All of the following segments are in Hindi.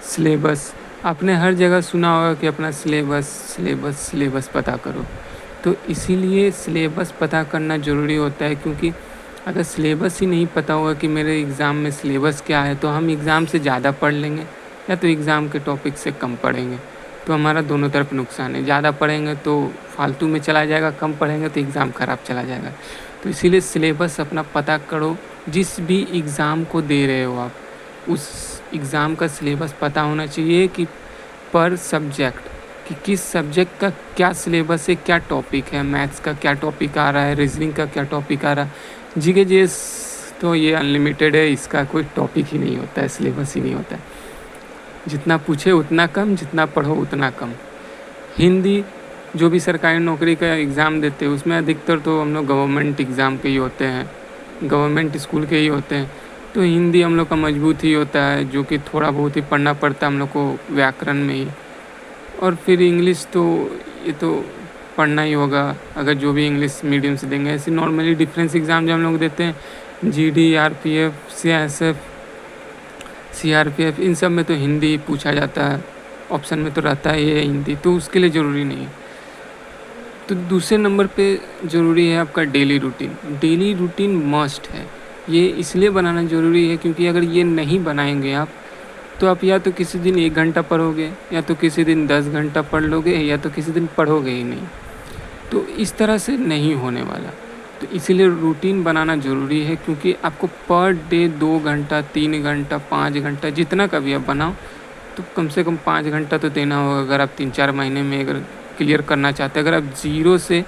सिलेबस, आपने हर जगह सुना होगा कि अपना सिलेबस पता करो। तो इसीलिए सिलेबस पता करना ज़रूरी होता है, क्योंकि अगर सिलेबस ही नहीं पता होगा कि मेरे एग्ज़ाम में सिलेबस क्या है, तो हम एग्ज़ाम से ज़्यादा पढ़ लेंगे या तो एग्ज़ाम के टॉपिक से कम पढ़ेंगे। तो हमारा दोनों तरफ नुकसान है। ज़्यादा पढ़ेंगे तो फालतू में चला जाएगा, कम पढ़ेंगे तो एग्ज़ाम ख़राब चला जाएगा। तो इसीलिए सिलेबस अपना पता करो। जिस भी एग्ज़ाम को दे रहे हो आप, उस एग्ज़ाम का सिलेबस पता होना चाहिए कि पर सब्जेक्ट, कि किस सब्जेक्ट का क्या सिलेबस है, क्या टॉपिक है। मैथ्स का क्या टॉपिक आ रहा है, रीजनिंग का क्या टॉपिक आ रहा है। जीके जीएस तो ये अनलिमिटेड है, इसका कोई टॉपिक ही नहीं होता है, सिलेबस ही नहीं होता है। जितना पूछे उतना कम, जितना पढ़ो उतना कम। हिंदी, जो भी सरकारी नौकरी का एग्ज़ाम देते हैं उसमें अधिकतर तो हम लोग गवर्नमेंट एग्ज़ाम के ही होते हैं, गवर्नमेंट स्कूल के ही होते हैं। तो हिंदी हम लोग का मजबूत ही होता है, जो कि थोड़ा बहुत ही पढ़ना पड़ता है हम लोग को व्याकरण में ही। और फिर इंग्लिश तो ये तो पढ़ना ही होगा, अगर जो भी इंग्लिश मीडियम से देंगे। ऐसे नॉर्मली डिफरेंस एग्ज़ाम जो हम लोग देते हैं, जीडी, आरपीएफ, सीआरपीएफ, इन सब में तो हिंदी पूछा जाता है, ऑप्शन में तो रहता है ये हिंदी, तो उसके लिए ज़रूरी नहीं है। तो दूसरे नंबर पे ज़रूरी है आपका daily routine. Daily routine must है। ये इसलिए बनाना ज़रूरी है क्योंकि अगर ये नहीं बनाएंगे आप, तो आप या तो किसी दिन 1 घंटा पढ़ोगे, या तो किसी दिन 10 घंटा पढ़ लोगे, या तो किसी दिन पढ़ोगे ही नहीं। तो इस तरह से नहीं होने वाला। तो इसीलिए रूटीन बनाना ज़रूरी है, क्योंकि आपको पर डे 2 घंटा, 3 घंटा, 5 घंटा, जितना का भी आप बनाओ, तो कम से कम 5 घंटा तो देना होगा। अगर आप 3-4 महीने में अगर क्लियर करना चाहते हैं, अगर आप ज़ीरो से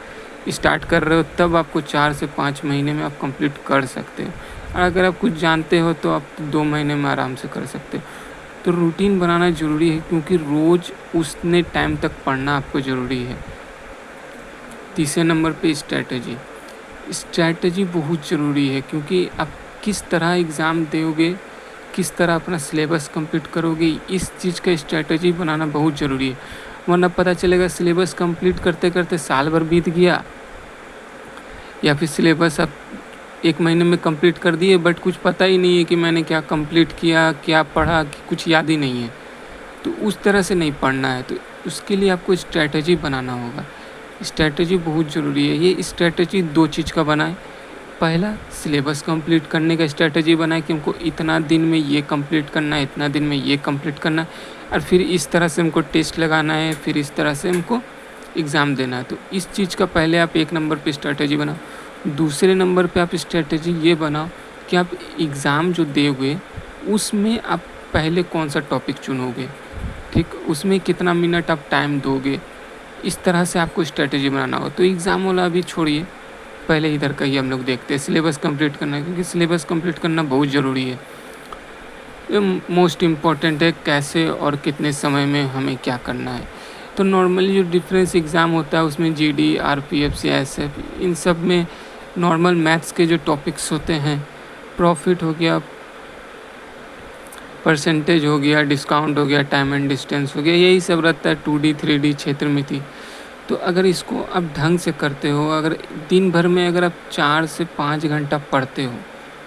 स्टार्ट कर रहे हो, तब आपको 4 से 5 महीने में आप कंप्लीट कर सकते हो। और अगर आप कुछ जानते हो तो आप 2 महीने में आराम से कर सकते हो। तो रूटीन बनाना ज़रूरी है, क्योंकि रोज़ उतने टाइम तक पढ़ना आपको ज़रूरी है। तीसरे नंबर पे स्ट्रैटेजी बहुत ज़रूरी है, क्योंकि आप किस तरह एग्ज़ाम दोगे, किस तरह अपना सिलेबस कंप्लीट करोगे, इस चीज़ का स्ट्रैटेजी बनाना बहुत ज़रूरी है। वरना पता चलेगा सिलेबस कंप्लीट करते करते साल भर बीत गया, या फिर सिलेबस आप 1 महीने में कंप्लीट कर दिए, बट कुछ पता ही नहीं है कि मैंने क्या कंप्लीट किया, क्या पढ़ा, कि कुछ याद ही नहीं है। तो उस तरह से नहीं पढ़ना है। तो उसके लिए आपको स्ट्रैटेजी बनाना होगा। स्ट्रैटेजी बहुत ज़रूरी है। ये स्ट्रैटेजी 2 चीज़ का बनाए। पहला, सिलेबस कंप्लीट करने का स्ट्रैटेजी बनाए कि हमको इतना दिन में ये कंप्लीट करना है, इतना दिन में ये कंप्लीट करना है, और फिर इस तरह से हमको टेस्ट लगाना है, फिर इस तरह से हमको एग्ज़ाम देना है। तो इस चीज़ का पहले आप 1 नंबर पे स्ट्रैटेजी बनाओ। दूसरे नंबर पे आप स्ट्रैटेजी ये बनाओ कि आप एग्ज़ाम जो दोगे उसमें आप पहले कौन सा टॉपिक चुनोगे, ठीक, उसमें कितना मिनट आप टाइम दोगे। इस तरह से आपको स्ट्रैटेजी बनाना होगा। तो एग्ज़ाम वाला अभी छोड़िए, पहले इधर का ही हम लोग देखते हैं, सिलेबस कंप्लीट करना है, क्योंकि सिलेबस कंप्लीट करना बहुत ज़रूरी है। ये मोस्ट इम्पॉर्टेंट है, कैसे और कितने समय में हमें क्या करना है। तो नॉर्मली जो डिफरेंस एग्ज़ाम होता है उसमें जीडी, आरपीएफ, सीआईएसएफ, इन सब में नॉर्मल मैथ्स के जो टॉपिक्स होते हैं, प्रॉफिट हो गया, परसेंटेज हो गया, डिस्काउंट हो गया, टाइम एंड डिस्टेंस हो गया, यही सब रहता है। 2D 3D क्षेत्रमिति। तो अगर इसको आप ढंग से करते हो, अगर दिन भर में अगर आप 4 से 5 घंटा पढ़ते हो,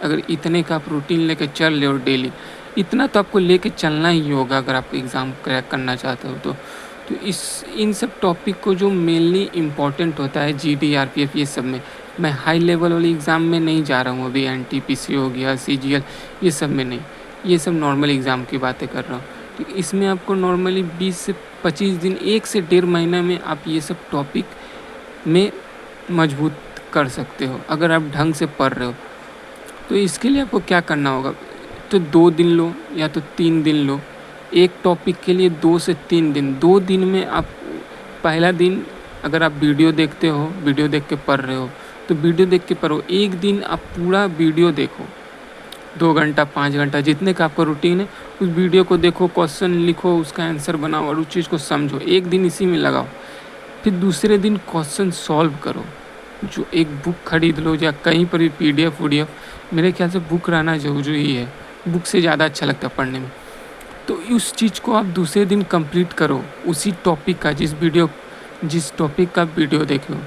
अगर इतने का आप रूटीन लेके चल रहे हो डेली, इतना तो आपको लेके चलना ही होगा अगर आप एग्ज़ाम क्रैक करना चाहते हो। तो इन सब टॉपिक को जो मेनली इम्पॉर्टेंट होता है, जीडी, आरपीएफ, ये सब में, मैं हाई लेवल वाली एग्ज़ाम में नहीं जा रहा हूँ अभी। एनटीपीसी हो गया, सीजीएल, ये सब में नहीं, ये सब नॉर्मल एग्ज़ाम की बातें कर रहा हूँ। तो इसमें आपको नॉर्मली 20 से 25 दिन, 1 से 1.5 महीना में आप ये सब टॉपिक में मजबूत कर सकते हो, अगर आप ढंग से पढ़ रहे हो। तो इसके लिए आपको क्या करना होगा, तो 2 दिन लो या तो 3 दिन लो, एक टॉपिक के लिए 2 से 3 दिन। 2 दिन में आप, पहला दिन अगर आप वीडियो देखते हो, वीडियो देख के पढ़ रहे हो, तो वीडियो देख के पढ़ो। एक दिन आप पूरा वीडियो देखो, 2 घंटा, 5 घंटा, जितने का आपका रूटीन है, उस वीडियो को देखो, क्वेश्चन लिखो, उसका आंसर बनाओ और उस चीज़ को समझो। एक दिन इसी में लगाओ। फिर दूसरे दिन क्वेश्चन सॉल्व करो। जो एक बुक खरीद लो या कहीं पर भी पीडीएफ वूडीएफ, मेरे ख्याल से बुक रहना ज़रूरी है, बुक से ज़्यादा अच्छा लगता है पढ़ने में। तो उस चीज़ को आप दूसरे दिन कंप्लीट करो, उसी टॉपिक का, जिस टॉपिक का वीडियो देखे हो।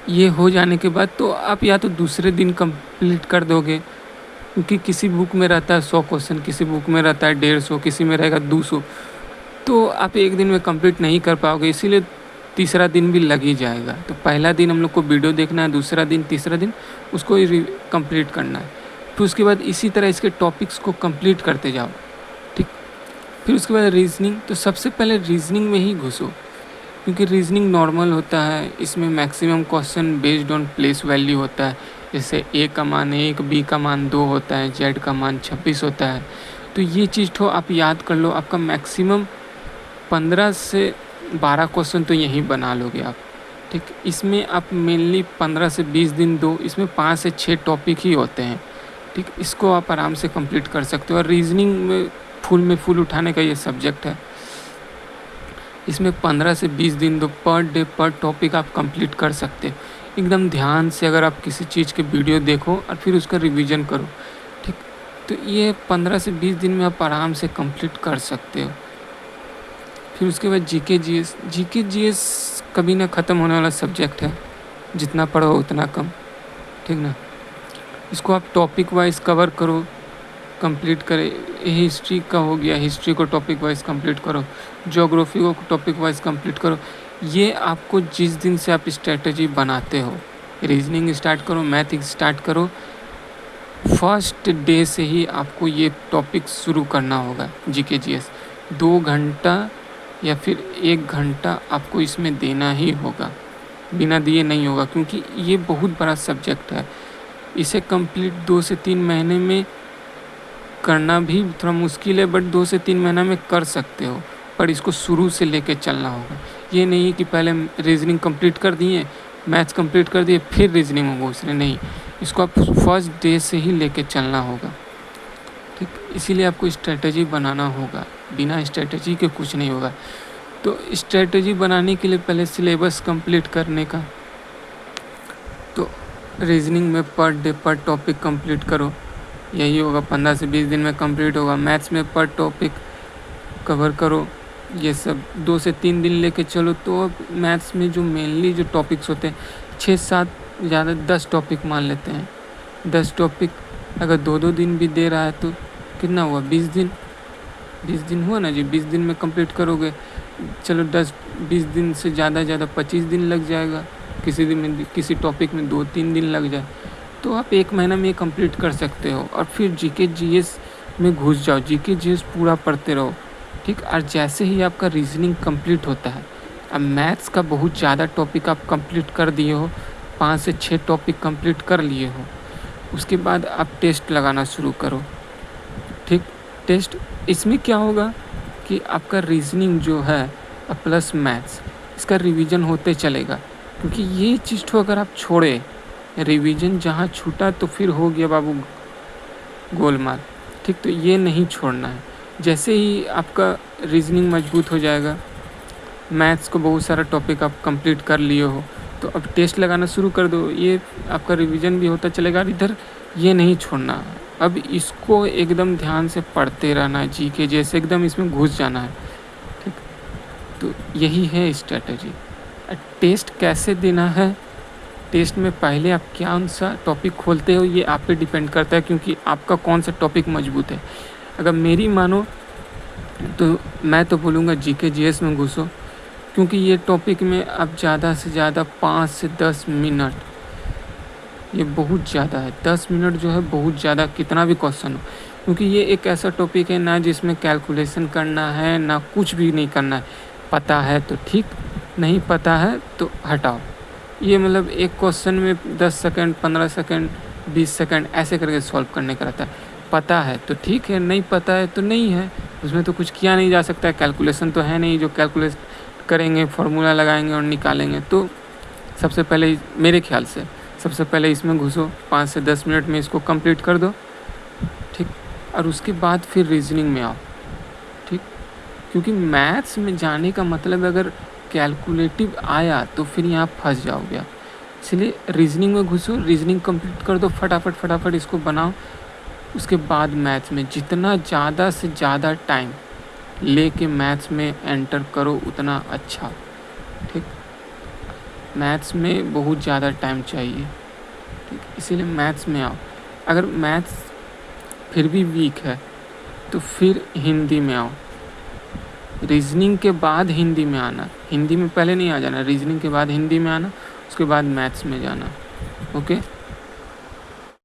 ये हो जाने के बाद तो आप या तो दूसरे दिन कंप्लीट कर दोगे, क्योंकि किसी बुक में रहता है 100 क्वेश्चन, किसी बुक में रहता है 150, किसी में रहेगा 200, तो आप एक दिन में कंप्लीट नहीं कर पाओगे, इसीलिए तीसरा दिन भी लग ही जाएगा। तो पहला दिन हम लोग को वीडियो देखना है, दूसरा दिन तीसरा दिन उसको कंप्लीट करना है। फिर उसके बाद इसी तरह इसके टॉपिक्स को कंप्लीट करते जाओ, ठीक। फिर उसके बाद रीजनिंग, तो सबसे पहले रीजनिंग में ही घुसो, क्योंकि रीजनिंग नॉर्मल होता है, इसमें maximum question based on place value होता है। जैसे ए का मान 1, बी का मान 2 होता है, जेड का मान 26 होता है। तो ये चीज़ तो आप याद कर लो, आपका मैक्सिमम 15 से 12 क्वेश्चन तो यहीं बना लोगे आप, ठीक। इसमें आप मेनली 15 से 20 दिन दो, इसमें 5 से 6 टॉपिक ही होते हैं, ठीक। इसको आप आराम से कंप्लीट कर सकते हो। और रीजनिंग में फुल उठाने का ये सब्जेक्ट है, इसमें 15 से 20 दिन दो, पर डे पर टॉपिक आप कंप्लीट कर सकते हो एकदम ध्यान से। अगर आप किसी चीज़ के वीडियो देखो और फिर उसका रिवीजन करो, ठीक, तो ये 15 से 20 दिन में आप आराम से कंप्लीट कर सकते हो। फिर उसके बाद जीके जीएस कभी ना ख़त्म होने वाला सब्जेक्ट है, जितना पढ़ो उतना कम, ठीक ना। इसको आप टॉपिक वाइज कवर करो, कंप्लीट करें। हिस्ट्री का हो गया, हिस्ट्री को टॉपिक वाइज कंप्लीट करो, ज्योग्राफी को टॉपिक वाइज कंप्लीट करो। ये आपको जिस दिन से आप स्ट्रेटजी बनाते हो, रीजनिंग स्टार्ट करो, मैथ स्टार्ट करो, फर्स्ट डे से ही आपको ये टॉपिक शुरू करना होगा। जीके जीएस 2 घंटा या फिर 1 घंटा आपको इसमें देना ही होगा, बिना दिए नहीं होगा, क्योंकि ये बहुत बड़ा सब्जेक्ट है। इसे कंप्लीट 2 से 3 महीने में करना भी थोड़ा मुश्किल है, बट 2 से 3 महीना में कर सकते हो, पर इसको शुरू से लेके चलना होगा। ये नहीं कि पहले रीजनिंग कंप्लीट कर दिए, मैथ्स कंप्लीट कर दिए, फिर रीजनिंग में घुस रहे, नहीं, इसको आप फर्स्ट डे से ही लेके चलना होगा, ठीक। इसीलिए आपको स्ट्रेटजी बनाना होगा, बिना स्ट्रेटजी के कुछ नहीं होगा। तो स्ट्रेटजी बनाने के लिए पहले सिलेबस कंप्लीट करने का, तो रीजनिंग में पर डे पर टॉपिक कंप्लीट करो, यही होगा 15 से 20 दिन में कंप्लीट होगा। मैथ्स में पर टॉपिक कवर करो, ये सब 2 से 3 दिन लेके चलो। तो अब मैथ्स में जो मेनली जो टॉपिक्स होते हैं 6-7, ज़्यादा 10 टॉपिक मान लेते हैं। 10 टॉपिक अगर 2-2 दिन भी दे रहा है तो कितना हुआ, 20 दिन, 20 दिन हुआ ना जी। 20 दिन में कंप्लीट करोगे, चलो 10-20 दिन से ज़्यादा 25 दिन लग जाएगा। किसी दिन में, किसी टॉपिक में 2-3 दिन लग जाए, तो आप 1 महीना में कंप्लीट कर सकते हो। और फिर जीके जीएस में घुस जाओ, जीके जीएस पूरा पढ़ते रहो, ठीक। और जैसे ही आपका रीजनिंग कंप्लीट होता है, अब मैथ्स का बहुत ज़्यादा टॉपिक आप कंप्लीट कर दिए हो, 5 से 6 टॉपिक कंप्लीट कर लिए हो, उसके बाद आप टेस्ट लगाना शुरू करो, ठीक। टेस्ट, इसमें क्या होगा कि आपका रीजनिंग जो है प्लस मैथ्स, इसका रिवीजन होते चलेगा। क्योंकि ये चीज़ तो अगर आप छोड़े, रिवीजन जहाँ छूटा तो फिर हो गया बाबू गोलमाल, ठीक। तो ये नहीं छोड़ना है। जैसे ही आपका रीजनिंग मजबूत हो जाएगा, मैथ्स को बहुत सारा टॉपिक आप कंप्लीट कर लिए हो, तो अब टेस्ट लगाना शुरू कर दो, ये आपका रिवीजन भी होता चलेगा। इधर ये नहीं छोड़ना, अब इसको एकदम ध्यान से पढ़ते रहना है, जीके जैसे एकदम इसमें घुस जाना है, ठीक। तो यही है स्ट्रेटजी। टेस्ट कैसे देना है, टेस्ट में पहले आप कौन सा टॉपिक खोलते हो ये आप पे डिपेंड करता है, क्योंकि आपका कौन सा टॉपिक मजबूत है। अगर मेरी मानो तो मैं तो बोलूँगा जीके जीएस में घुसो, क्योंकि ये टॉपिक में आप ज़्यादा से ज़्यादा 5 से 10 मिनट, ये बहुत ज़्यादा है। 10 मिनट जो है बहुत ज़्यादा, कितना भी क्वेश्चन हो, क्योंकि ये एक ऐसा टॉपिक है ना जिसमें कैलकुलेशन करना है ना कुछ भी नहीं करना है। पता है तो ठीक, नहीं पता है तो हटाओ। ये मतलब एक क्वेश्चन में 10 सेकंड, 15 सेकंड, 20 सेकंड ऐसे करके सॉल्व करने का रहता है। पता है तो ठीक है, नहीं पता है तो नहीं है, उसमें तो कुछ किया नहीं जा सकता है। कैलकुलेशन तो है नहीं जो कैलकुलेट करेंगे, फार्मूला लगाएंगे और निकालेंगे। तो सबसे पहले मेरे ख्याल से सबसे पहले इसमें घुसो, 5 से 10 मिनट में इसको कंप्लीट कर दो, ठीक। और उसके बाद फिर रीजनिंग में आओ, ठीक। क्योंकि मैथ्स में जाने का मतलब अगर कैलकुलेटिव आया तो फिर यहाँ फंस जाओगे आप। इसलिए रीजनिंग में घुसो, रीजनिंग कंप्लीट कर दो, फटाफट इसको बनाओ। उसके बाद मैथ्स में जितना ज़्यादा से ज़्यादा टाइम लेके मैथ्स में एंटर करो उतना अच्छा, ठीक। मैथ्स में बहुत ज़्यादा टाइम चाहिए, ठीक। इसीलिए मैथ्स में आओ। अगर मैथ्स फिर भी वीक है तो फिर हिंदी में आओ। रीजनिंग के बाद हिंदी में आना, हिंदी में पहले नहीं आ जाना, रीजनिंग के बाद हिंदी में आना, उसके बाद मैथ्स में जाना। ओके।